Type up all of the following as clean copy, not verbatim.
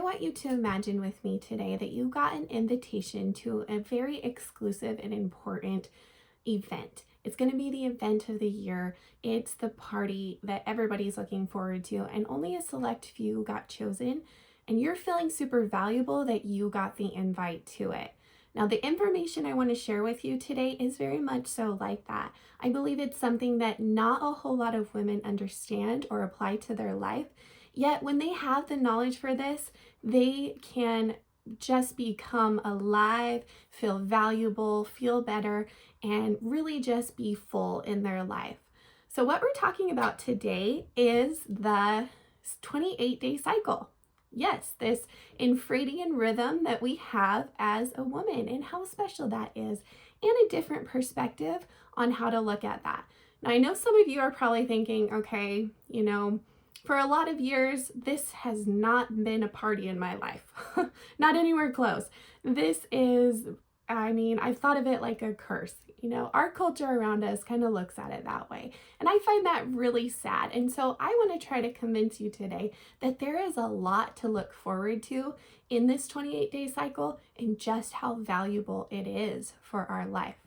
want you to imagine with me today that you got an invitation to a very exclusive and important event. It's going to be the event of the year. It's the party that everybody's looking forward to, and only a select few got chosen. And you're feeling super valuable that you got the invite to it. Now, the information I want to share with you today is very much so like that. I believe it's something that not a whole lot of women understand or apply to their life. Yet when they have the knowledge for this, they can just become alive, feel valuable, feel better, and really just be full in their life. So what we're talking about today is the 28-day cycle. Yes, this Infradian rhythm that we have as a woman and how special that is, and a different perspective on how to look at that. Now, I know some of you are probably thinking, okay, for a lot of years, this has not been a party in my life. Not anywhere close. This is, I've thought of it like a curse. Our culture around us kind of looks at it that way. And I find that really sad. And so I want to try to convince you today that there is a lot to look forward to in this 28-day cycle and just how valuable it is for our life.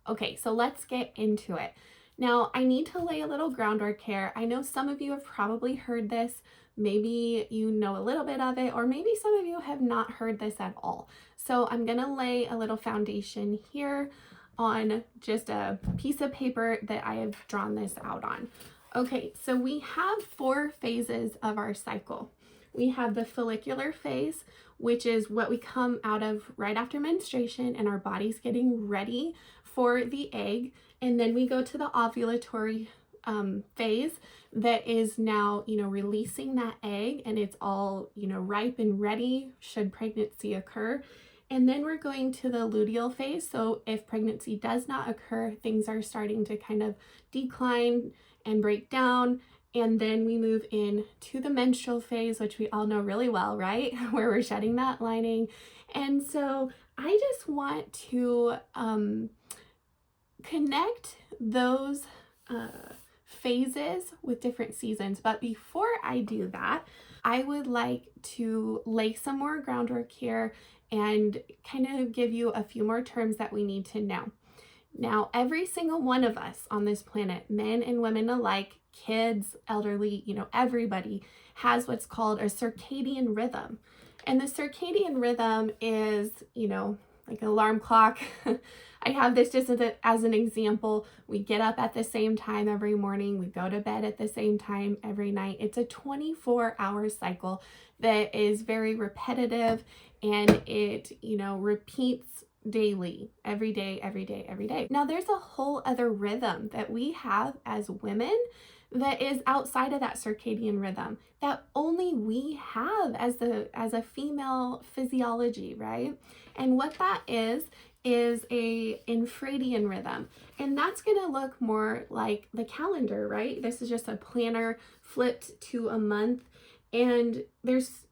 Okay, so let's get into it. Now, I need to lay a little groundwork here. I know some of you have probably heard this. Maybe you know a little bit of it, or maybe some of you have not heard this at all. So I'm going to lay a little foundation here on just a piece of paper that I have drawn this out on. Okay, so we have 4 phases of our cycle. We have the follicular phase, which is what we come out of right after menstruation and our body's getting ready for the egg. And then we go to the ovulatory phase that is now, releasing that egg, and it's all, ripe and ready should pregnancy occur. And then we're going to the luteal phase. So if pregnancy does not occur, things are starting to kind of decline and break down. And then we move in to the menstrual phase, which we all know really well, right? Where we're shedding that lining. And so I just want to connect those phases with different seasons. But before I do that, I would like to lay some more groundwork here and kind of give you a few more terms that we need to know. Now, every single one of us on this planet, men and women alike, kids, elderly, everybody has what's called a circadian rhythm. And the circadian rhythm is, like an alarm clock. I have this just as an example. We get up at the same time every morning. We go to bed at the same time every night. It's a 24-hour cycle that is very repetitive, and it, repeats daily, every day, every day, every day. Now, there's a whole other rhythm that we have as women that is outside of that circadian rhythm that only we have as a female physiology, right? And what that is a infradian rhythm. And that's going to look more like the calendar, right? This is just a planner flipped to a month. And there's,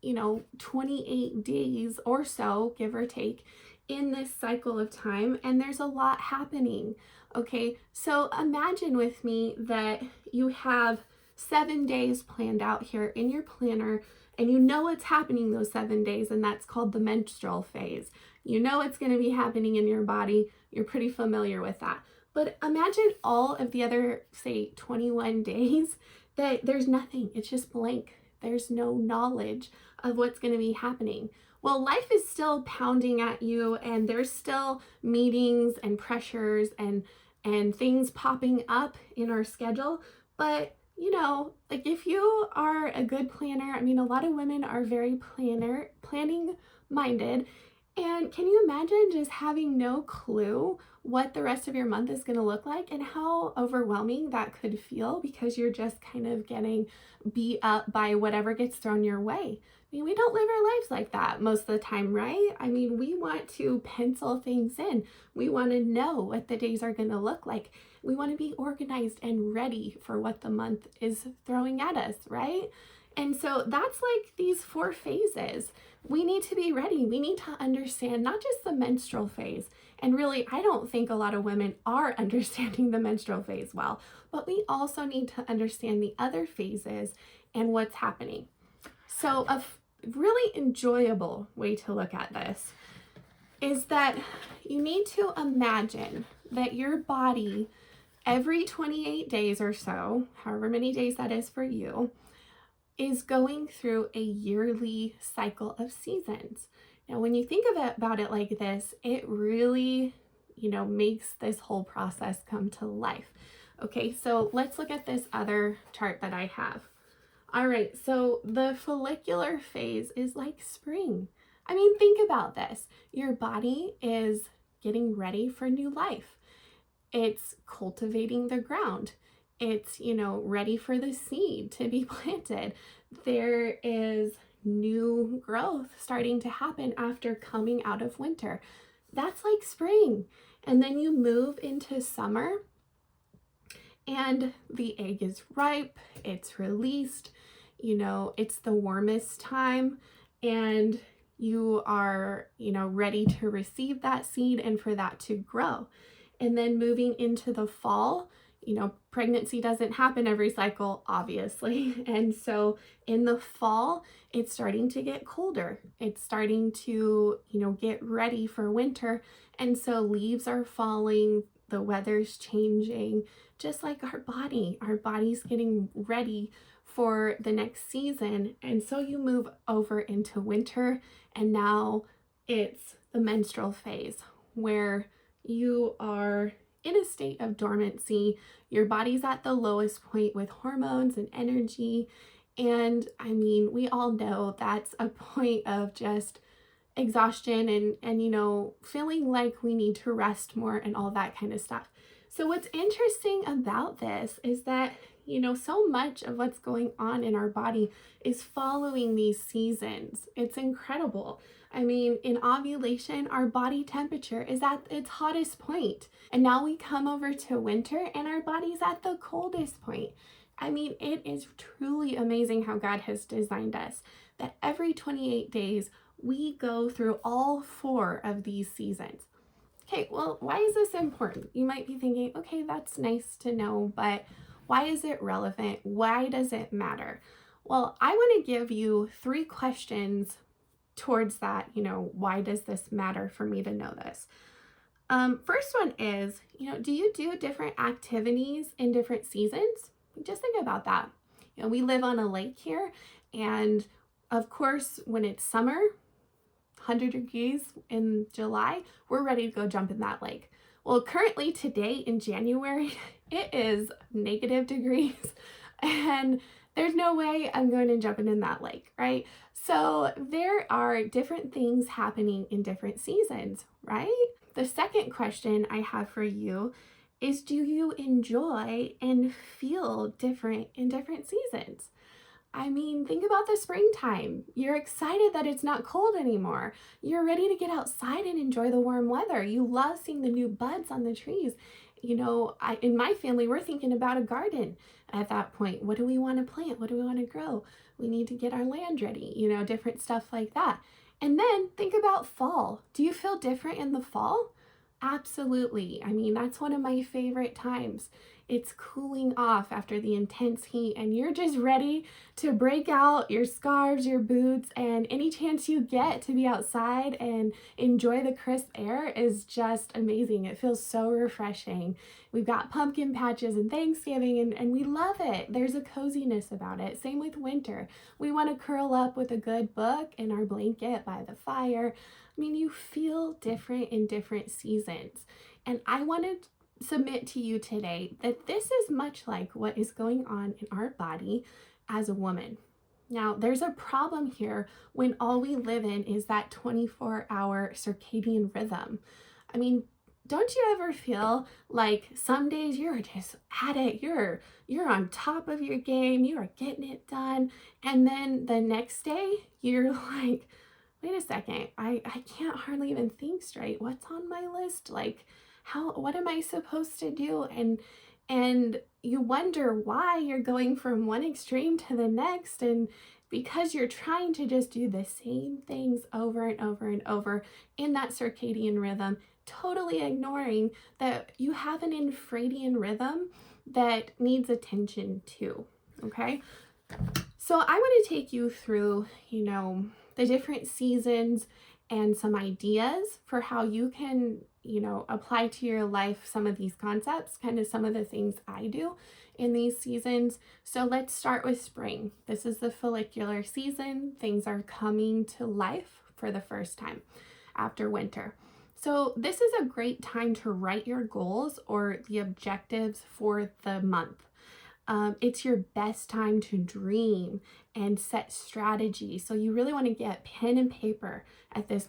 28 days or so, give or take, in this cycle of time. And there's a lot happening. Okay, so imagine with me that you have 7 days planned out here in your planner, and you know what's happening those 7 days, and that's called the menstrual phase. You know it's going to be happening in your body. You're pretty familiar with that. But imagine all of the other, say, 21 days that there's nothing. It's just blank. There's no knowledge of what's going to be happening. Well, life is still pounding at you, and there's still meetings and pressures and things popping up in our schedule. But, like if you are a good planner, a lot of women are very planning minded. And can you imagine just having no clue what the rest of your month is going to look like and how overwhelming that could feel because you're just kind of getting beat up by whatever gets thrown your way? We don't live our lives like that most of the time, right? We want to pencil things in. We want to know what the days are going to look like. We want to be organized and ready for what the month is throwing at us, right? And so that's like these 4 phases. We need to be ready. We need to understand not just the menstrual phase. And really, I don't think a lot of women are understanding the menstrual phase well, but we also need to understand the other phases and what's happening. So really enjoyable way to look at this is that you need to imagine that your body every 28 days or so, however many days that is for you, is going through a yearly cycle of seasons. Now, when you think about it like this, it really, makes this whole process come to life. Okay, so let's look at this other chart that I have. All right, so the follicular phase is like spring. I mean, think about this. Your body is getting ready for new life. It's cultivating the ground. It's, ready for the seed to be planted. There is new growth starting to happen after coming out of winter. That's like spring. And then you move into summer and the egg is ripe, it's released, it's the warmest time, and you are, ready to receive that seed and for that to grow. And then moving into the fall, pregnancy doesn't happen every cycle, obviously. And so in the fall, it's starting to get colder. It's starting to, get ready for winter. And so leaves are falling, the weather's changing, just like our body. Our body's getting ready for the next season. And so you move over into winter, and now it's the menstrual phase where you are in a state of dormancy. Your body's at the lowest point with hormones and energy. And I mean, we all know that's a point of just exhaustion and feeling like we need to rest more and all that kind of stuff. So what's interesting about this is that, so much of what's going on in our body is following these seasons. It's incredible. I mean, in ovulation, our body temperature is at its hottest point. And now we come over to winter and our body's at the coldest point. I mean, it is truly amazing how God has designed us, that every 28 days, we go through all 4 of these seasons. Okay, well, why is this important? You might be thinking, okay, that's nice to know, but why is it relevant? Why does it matter? Well, I want to give you 3 questions towards that, why does this matter for me to know this? First one is, do you do different activities in different seasons? Just think about that. We live on a lake here, and of course, when it's summer, 100 degrees in July, we're ready to go jump in that lake. Well, currently today in January, it is negative degrees and there's no way I'm going to jump in that lake, right? So there are different things happening in different seasons, right? The second question I have for you is, do you enjoy and feel different in different seasons? I mean, think about the springtime. You're excited that it's not cold anymore. You're ready to get outside and enjoy the warm weather. You love seeing the new buds on the trees. In my family, we're thinking about a garden at that point. What do we want to plant? What do we want to grow? We need to get our land ready, different stuff like that. And then think about fall. Do you feel different in the fall? Absolutely. I mean, that's one of my favorite times. It's cooling off after the intense heat and you're just ready to break out your scarves, your boots, and any chance you get to be outside and enjoy the crisp air is just amazing. It feels so refreshing. We've got pumpkin patches and Thanksgiving and we love it. There's a coziness about it. Same with winter. We want to curl up with a good book and our blanket by the fire. I mean, you feel different in different seasons. And I wanted submit to you today that this is much like what is going on in our body as a woman. Now, there's a problem here when all we live in is that 24-hour circadian rhythm. I mean, don't you ever feel like some days you're just at it, you're on top of your game, you are getting it done, and then the next day you're like, wait a second, I can't hardly even think straight. What's on my list? Like, what am I supposed to do? And you wonder why you're going from one extreme to the next, and because you're trying to just do the same things over and over and over in that circadian rhythm, totally ignoring that you have an infradian rhythm that needs attention too, okay? So I want to take you through, the different seasons and some ideas for how you can, apply to your life some of these concepts, kind of some of the things I do in these seasons. So let's start with spring. This is the follicular season. Things are coming to life for the first time after winter. So this is a great time to write your goals or the objectives for the month. It's your best time to dream and set strategy. So you really want to get pen and paper at this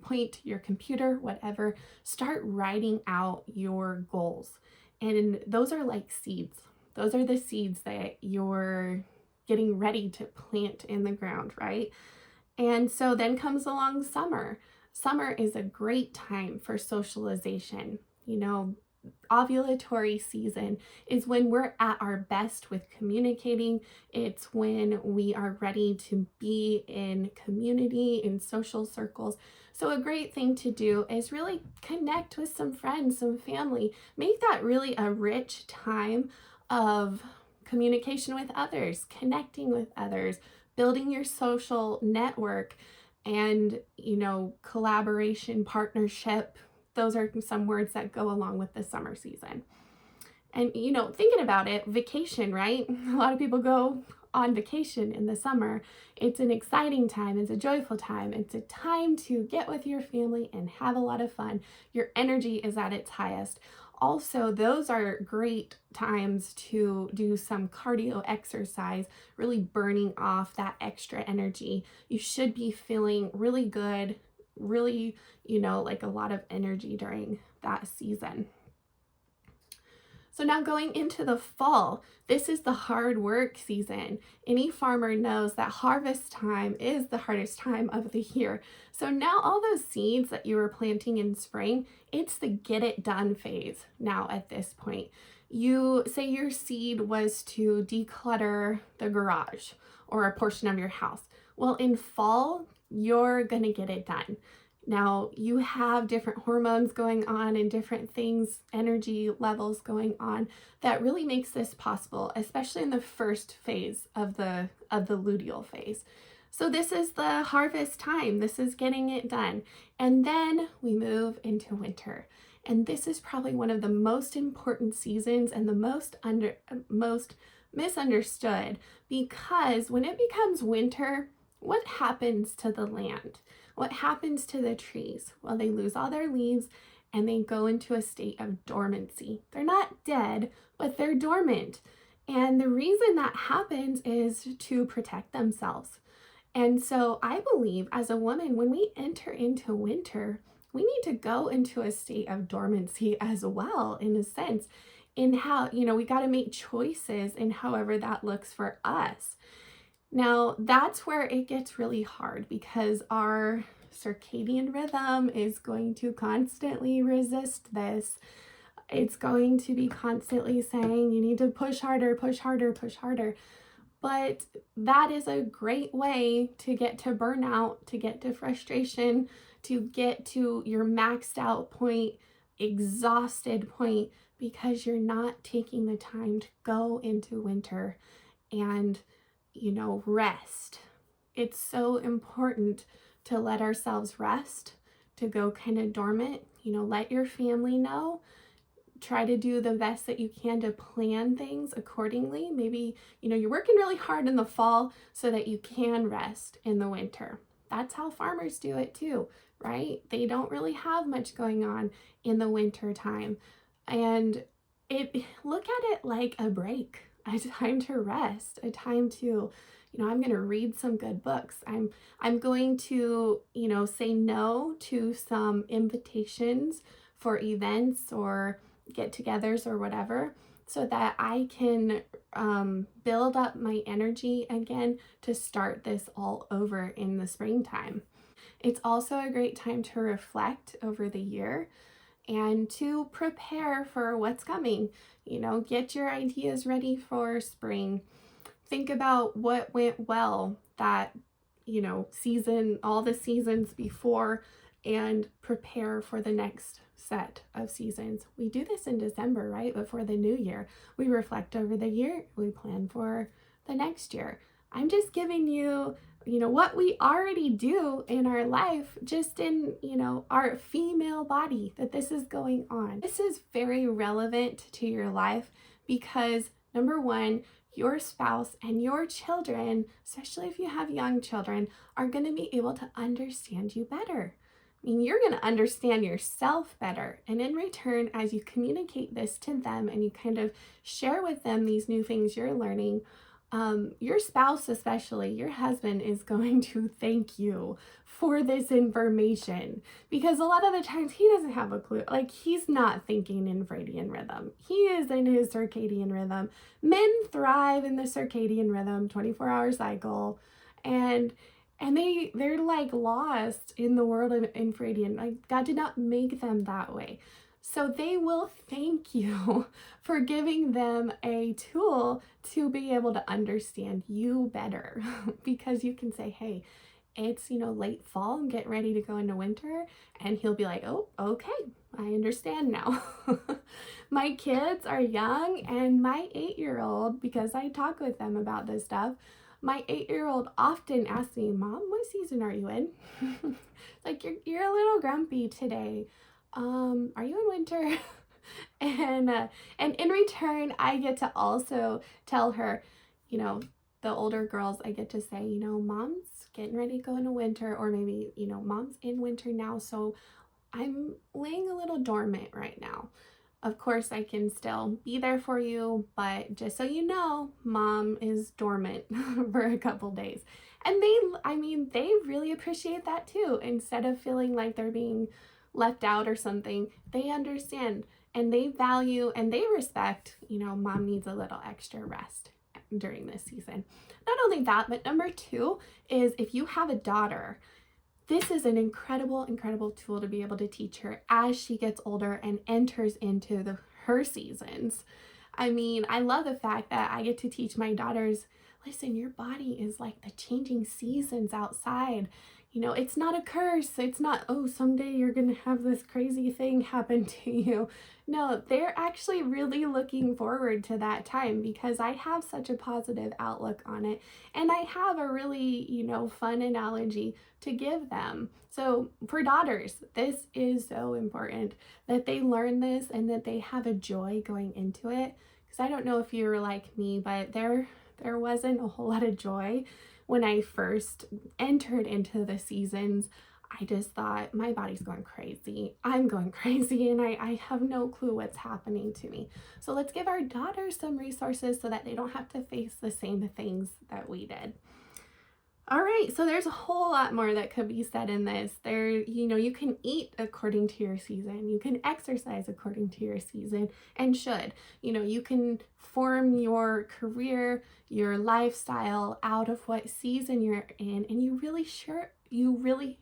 point. Your computer, whatever. Start writing out your goals, and those are like seeds. Those are the seeds that you're getting ready to plant in the ground, right? And so then comes along summer. Summer is a great time for socialization. Ovulatory season is when we're at our best with communicating. It's when we are ready to be in community, in social circles. So a great thing to do is really connect with some friends, some family. Make that really a rich time of communication with others, connecting with others, building your social network, and, collaboration, partnership. Those are some words that go along with the summer season. And, thinking about it, vacation, right? A lot of people go on vacation in the summer. It's an exciting time. It's a joyful time. It's a time to get with your family and have a lot of fun. Your energy is at its highest. Also, those are great times to do some cardio exercise, really burning off that extra energy. You should be feeling really good, really, like a lot of energy during that season. So now going into the fall, this is the hard work season. Any farmer knows that harvest time is the hardest time of the year. So now all those seeds that you were planting in spring, it's the get it done phase now at this point. You say your seed was to declutter the garage or a portion of your house. Well, in fall, you're gonna get it done. Now, you have different hormones going on and different things, energy levels going on that really makes this possible, especially in the first phase of the luteal phase. So this is the harvest time. This is getting it done. And then we move into winter. And this is probably one of the most important seasons and the most misunderstood, because when it becomes winter, what happens to the land? What happens to the trees? Well, they lose all their leaves and they go into a state of dormancy. They're not dead, but they're dormant. And the reason that happens is to protect themselves. And so I believe as a woman, when we enter into winter, we need to go into a state of dormancy as well, in a sense, in how, we got to make choices in however that looks for us. Now, that's where it gets really hard, because our circadian rhythm is going to constantly resist this. It's going to be constantly saying, you need to push harder, push harder, push harder. But that is a great way to get to burnout, to get to frustration, to get to your maxed out point, exhausted point, because you're not taking the time to go into winter and rest. It's so important to let ourselves rest, to go kind of dormant, let your family know. Try to do the best that you can to plan things accordingly. Maybe, you're working really hard in the fall so that you can rest in the winter. That's how farmers do it too, right? They don't really have much going on in the winter time. And look at it like a break, a time to rest, a time to, I'm going to read some good books. I'm going to, say no to some invitations for events or get-togethers or whatever, so that I can build up my energy again to start this all over in the springtime. It's also a great time to reflect over the year and to prepare for what's coming. Get your ideas ready for spring. Think about what went well that, season, all the seasons before, and prepare for the next set of seasons. We do this in December, right? Before the new year. We reflect over the year. We plan for the next year. I'm just giving you, what we already do in our life, just in, our female body, that this is going on. This is very relevant to your life because number one, your spouse and your children, especially if you have young children, are going to be able to understand you better. I mean, you're going to understand yourself better. And in return, as you communicate this to them and you kind of share with them these new things you're learning, your spouse, especially your husband, is going to thank you for this information, because a lot of the times he doesn't have a clue. Like, he's not thinking infradian rhythm. He is in his circadian rhythm. Men thrive in the circadian rhythm, 24-hour cycle, and they're like lost in the world of infradian. Like, God did not make them that way. So they will thank you for giving them a tool to be able to understand you better, because you can say, hey, it's, late fall, I'm getting ready to go into winter. And he'll be like, oh, okay, I understand now. My kids are young, and my 8-year-old, because I talk with them about this stuff, my 8-year-old often asks me, Mom, what season are you in? Like, you're a little grumpy today. Are you in winter? And in return, I get to also tell her, the older girls, I get to say, Mom's getting ready to go into winter, or maybe, Mom's in winter now, so I'm laying a little dormant right now. Of course, I can still be there for you, but just so you know, Mom is dormant for a couple days. And they really appreciate that too. Instead of feeling like they're being left out or something, they understand and they value and they respect, Mom needs a little extra rest during this season. Not only that, but number two is, if you have a daughter, this is an incredible, incredible tool to be able to teach her as she gets older and enters into her seasons. I mean, I love the fact that I get to teach my daughters, listen, your body is like the changing seasons outside. It's not a curse. It's not, oh, someday you're going to have this crazy thing happen to you. No, they're actually really looking forward to that time, because I have such a positive outlook on it. And I have a really, fun analogy to give them. So for daughters, this is so important that they learn this and that they have a joy going into it. Because I don't know if you're like me, but there wasn't a whole lot of joy when I first entered into the seasons. I just thought, my body's going crazy. I'm going crazy, and I have no clue what's happening to me. So let's give our daughters some resources so that they don't have to face the same things that we did. All right, so there's a whole lot more that could be said in this. You can eat according to your season. You can exercise according to your season, and should. You can form your career, your lifestyle out of what season you're in, and you really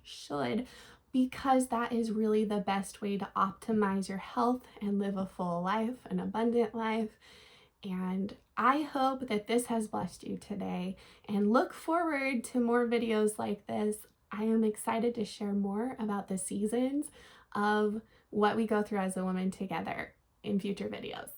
should, because that is really the best way to optimize your health and live a full life, an abundant life. And I hope that this has blessed you today, and look forward to more videos like this. I am excited to share more about the seasons of what we go through as a woman together in future videos.